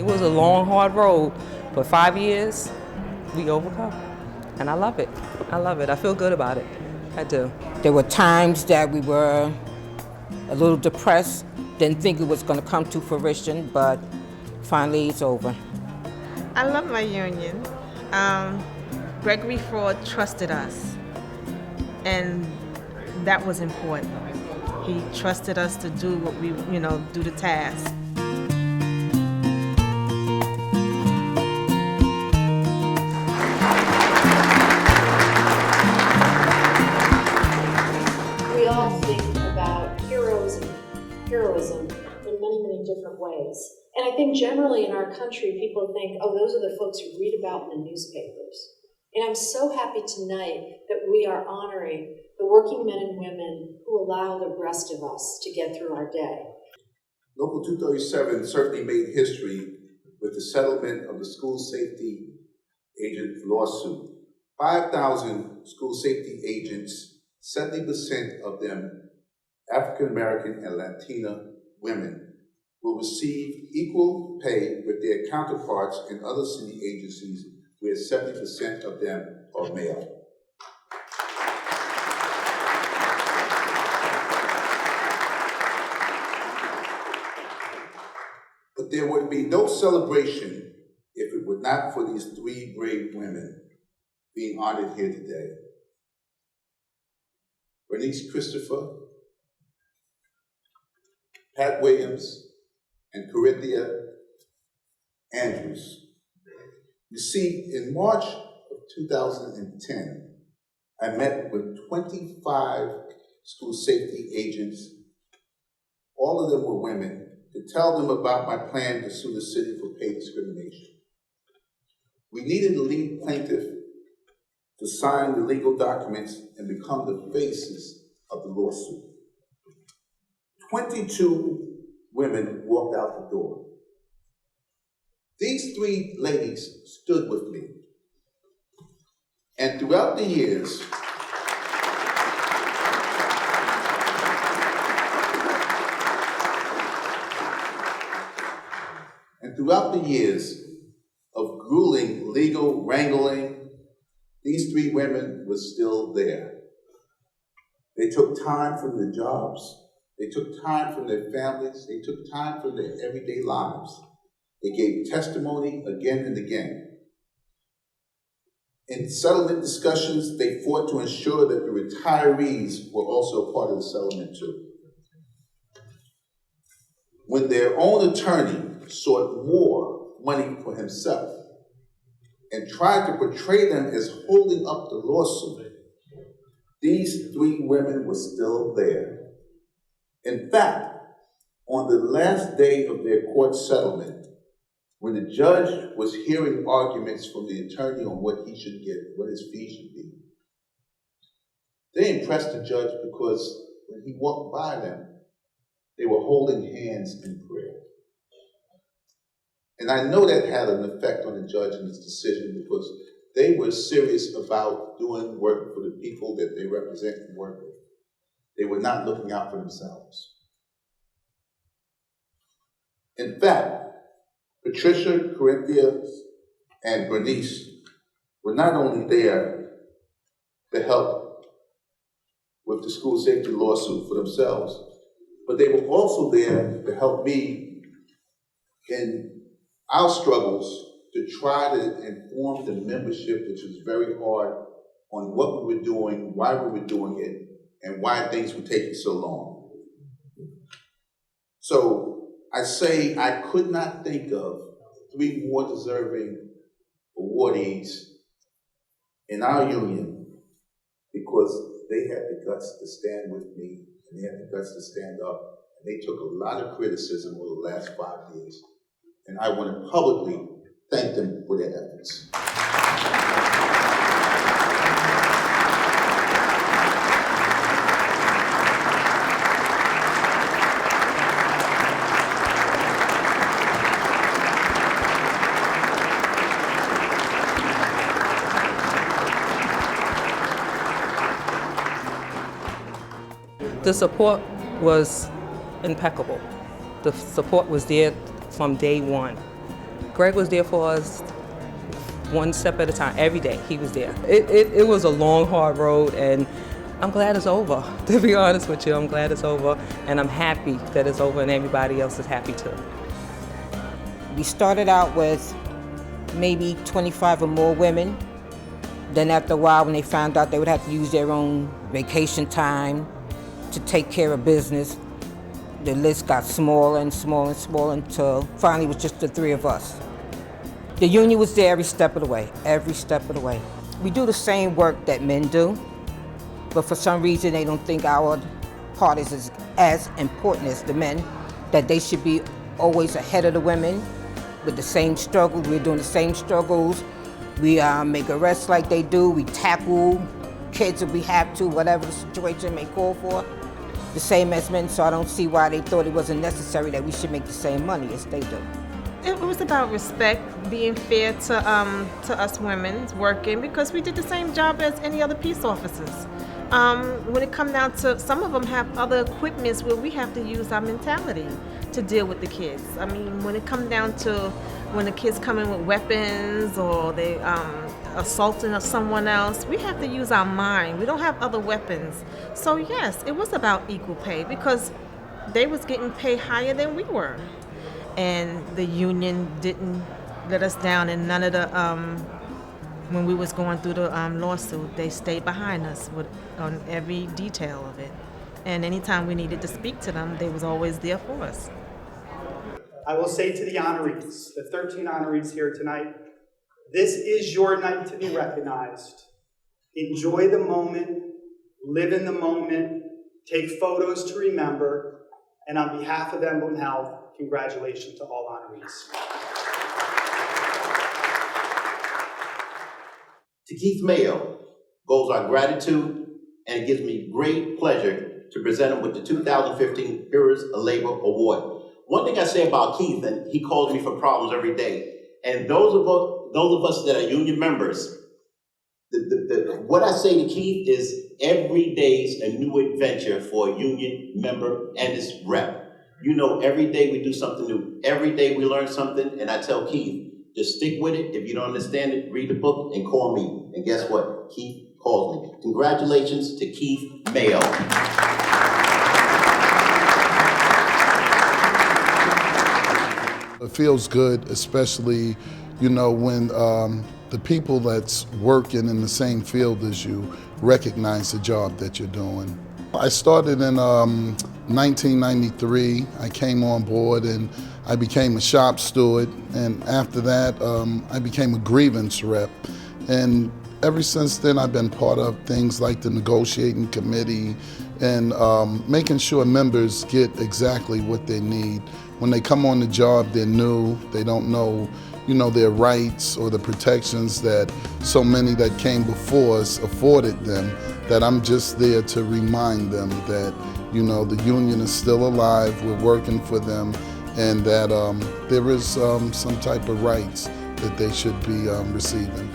It was a long, hard road, but 5 years, we overcome. And I love it. I love it. I feel good about it. I do. There were times that we were a little depressed, didn't think it was going to come to fruition, but finally it's over. I love my union. Gregory Floyd trusted us, and that was important. He trusted us to do what we, do the task. We all think about heroism in many, many different ways. And I think generally in our country, people think, oh, those are the folks you read about in the newspapers. And I'm so happy tonight that we are honoring the working men and women who allow the rest of us to get through our day. Local 237 certainly made history with the settlement of the school safety agent lawsuit. 5,000 school safety agents, 70% of them African American and Latina women, will receive equal pay with their counterparts in other city agencies where 70% of them are male. But there would be no celebration if it were not for these three brave women being honored here today. Bernice Christopher, Pat Williams, and Corinthia Andrews. You see, in March of 2010, I met with 25 school safety agents. All of them were women, to tell them about my plan to sue the city for pay discrimination. We needed a lead plaintiff to sign the legal documents and become the faces of the lawsuit. 22 women walked out the door. These three ladies stood with me. And throughout the years, of grueling legal wrangling, these three women were still there. They took time from their jobs. They took time from their families. They took time from their everyday lives. They gave testimony again and again. In settlement discussions, they fought to ensure that the retirees were also part of the settlement too. When their own attorney sought more money for himself and tried to portray them as holding up the lawsuit, these three women were still there. In fact, on the last day of their court settlement, when the judge was hearing arguments from the attorney on what he should get, what his fee should be, they impressed the judge because when he walked by them, they were holding hands in prayer. And I know that had an effect on the judge and his decision because they were serious about doing work for the people that they represent and work with. They were not looking out for themselves. In fact, Patricia, Corinthia, and Bernice were not only there to help with the school safety lawsuit for themselves, but they were also there to help me in our struggles to try to inform the membership, which was very hard, on what we were doing, why we were doing it, and why things were taking so long. So I say I could not think of three more deserving awardees in our union because they had the guts to stand with me and they had the guts to stand up. And they took a lot of criticism over the last 5 years. And I want to publicly thank them for their efforts. The support was impeccable. The support was there from day one. Greg was there for us one step at a time. Every day he was there. It was a long, hard road, and I'm glad it's over. To be honest with you, I'm glad it's over, and I'm happy that it's over, and everybody else is happy too. We started out with maybe 25 or more women. Then after a while, when they found out they would have to use their own vacation time to take care of business, the list got smaller and smaller and smaller until finally it was just the three of us. The union was there every step of the way, every step of the way. We do the same work that men do, but for some reason they don't think our part is as important as the men, that they should be always ahead of the women with the same struggles. We're doing the same struggles. We make arrests like they do. We tackle kids if we have to, whatever the situation may call for, the same as men, so I don't see why they thought it wasn't necessary that we should make the same money as they do. It was about respect, being fair to us women working, because we did the same job as any other peace officers. When it comes down to, some of them have other equipments where we have to use our mentality to deal with the kids. I mean, when it comes down to when the kids come in with weapons or they assaulting someone else, we have to use our mind. We don't have other weapons. So yes, it was about equal pay because they was getting paid higher than we were. And the union didn't let us down, and none of the, when we was going through the lawsuit, they stayed behind us on every detail of it. And anytime we needed to speak to them, they was always there for us. I will say to the honorees, the 13 honorees here tonight, this is your night to be recognized. Enjoy the moment, live in the moment, take photos to remember, and on behalf of EmblemHealth, congratulations to all honorees. To Keith Mayo goes our gratitude, and it gives me great pleasure to present him with the 2015 Heroes of Labor Award. One thing I say about Keith, and he calls me for problems every day, and those of us that are union members, what I say to Keith is every day's a new adventure for a union member and his rep. You know, every day we do something new. Every day we learn something, and I tell Keith, just stick with it. If you don't understand it, read the book and call me. And guess what? Keith calls me. Congratulations to Keith Mayo. It feels good, especially, you know, when the people that's working in the same field as you recognize the job that you're doing. I started in 1993. I came on board and I became a shop steward, and after that I became a grievance rep. And ever since then I've been part of things like the negotiating committee and making sure members get exactly what they need. When they come on the job, they're new, they don't know, you know, their rights or the protections that so many that came before us afforded them, that I'm just there to remind them that, you know, the union is still alive, we're working for them, and that there is some type of rights that they should be receiving.